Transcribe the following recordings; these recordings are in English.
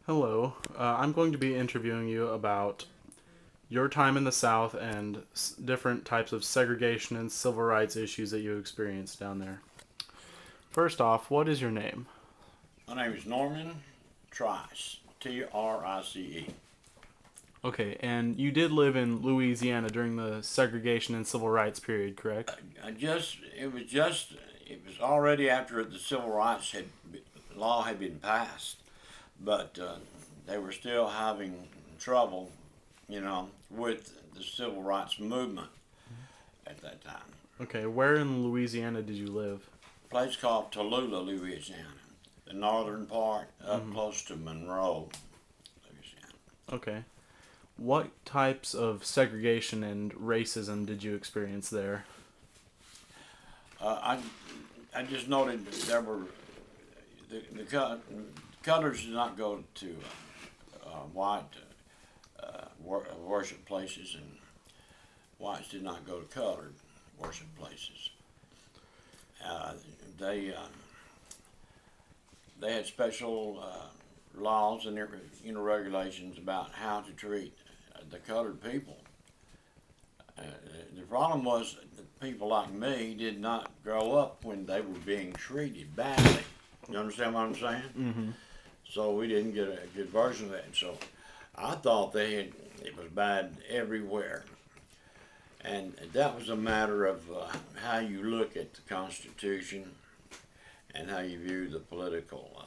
Hello. I'm going to be interviewing you about your time in the South and different types of segregation and civil rights issues that you experienced down there. First off, what is your name? My name is Norman Trice, Trice. Okay, and you did live in Louisiana during the segregation and civil rights period, correct? It was already after the civil rights law had been passed, but they were still having trouble, with the civil rights movement at that time. Okay, where in Louisiana did you live? A place called Tallulah, Louisiana, the northern part, up Mm-hmm. close to Monroe, Louisiana. Okay. What types of segregation and racism did you experience there? Uh, I just noted that there were the colors did not go to white worship places, and whites did not go to colored worship places. Uh, they they had special laws and regulations about how to treat the colored people. Uh, the problem was that people like me did not grow up when they were being treated badly. You understand what I'm saying? Mm-hmm. So we didn't get a good version of that. And so I thought it was bad everywhere. And that was a matter of how you look at the Constitution and how you view the political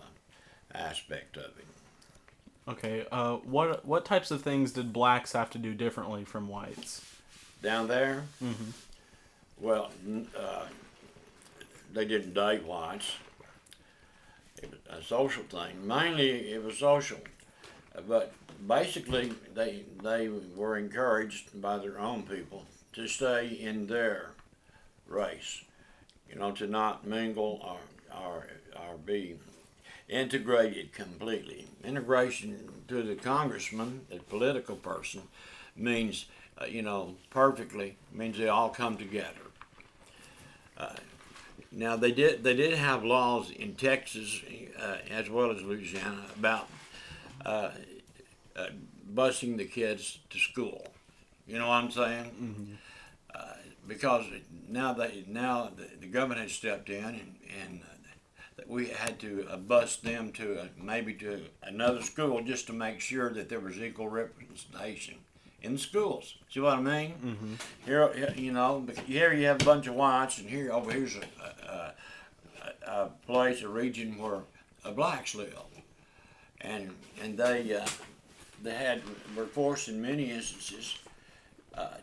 aspect of it. Okay. What types of things did blacks have to do differently from whites? Down there, Mm-hmm. well, they didn't date whites. It was a social thing. Mainly, it was social, but basically, they were encouraged by their own people to stay in their race. To not mingle or be integrated completely. Integration to the congressman, the political person, means perfectly means they all come together. Uh, Now they did have laws in Texas as well as Louisiana about uh, uh, busing the kids to school. You know what I'm saying? Mm-hmm. Uh, because now the government has stepped in and we had to bus them to maybe to another school just to make sure that there was equal representation in the schools. See what I mean? Mm-hmm. Here you have a bunch of whites, and here's a place, a region where blacks live, and they were forced in many instances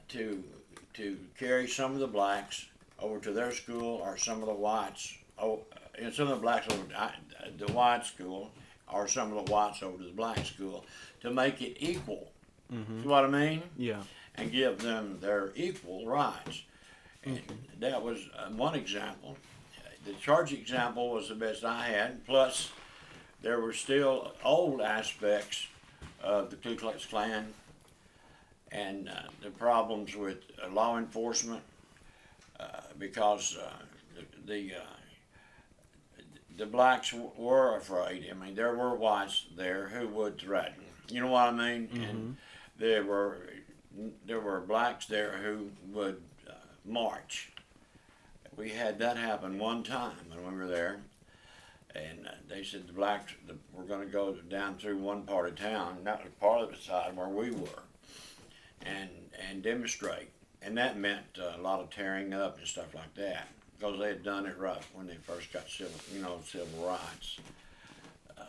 to carry some of the blacks over to their school, or some of the whites, and some of the blacks over to the white school, or some of the whites over to the black school, to make it equal. Mm-hmm. See what I mean? Yeah. And give them their equal rights. And Okay. that was one example. The church example was the best I had. Plus, there were still old aspects of the Ku Klux Klan and the problems with law enforcement because the blacks were afraid. I mean, there were whites there who would threaten. You know what I mean? Mm-hmm. And there were there were blacks there who would march. We had that happen one time when we were there, and they said the blacks were going to go down through one part of town, not part of the side where we were, and and demonstrate, and that meant a lot of tearing up and stuff like that because they had done it right when they first got civil rights. Uh,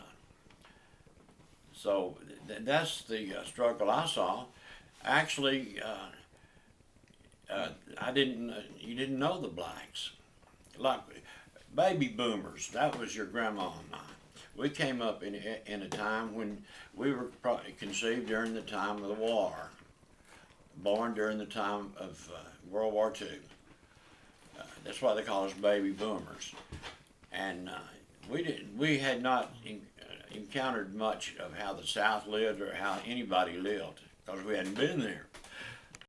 that's the struggle I saw. Actually, I didn't. You didn't know the blacks, like baby boomers. That was your grandma and I. We came up in a time when we were probably conceived during the time of the war, born during the time of World War II. That's why they call us baby boomers, and we had not encountered much of how the South lived or how anybody lived because we hadn't been there.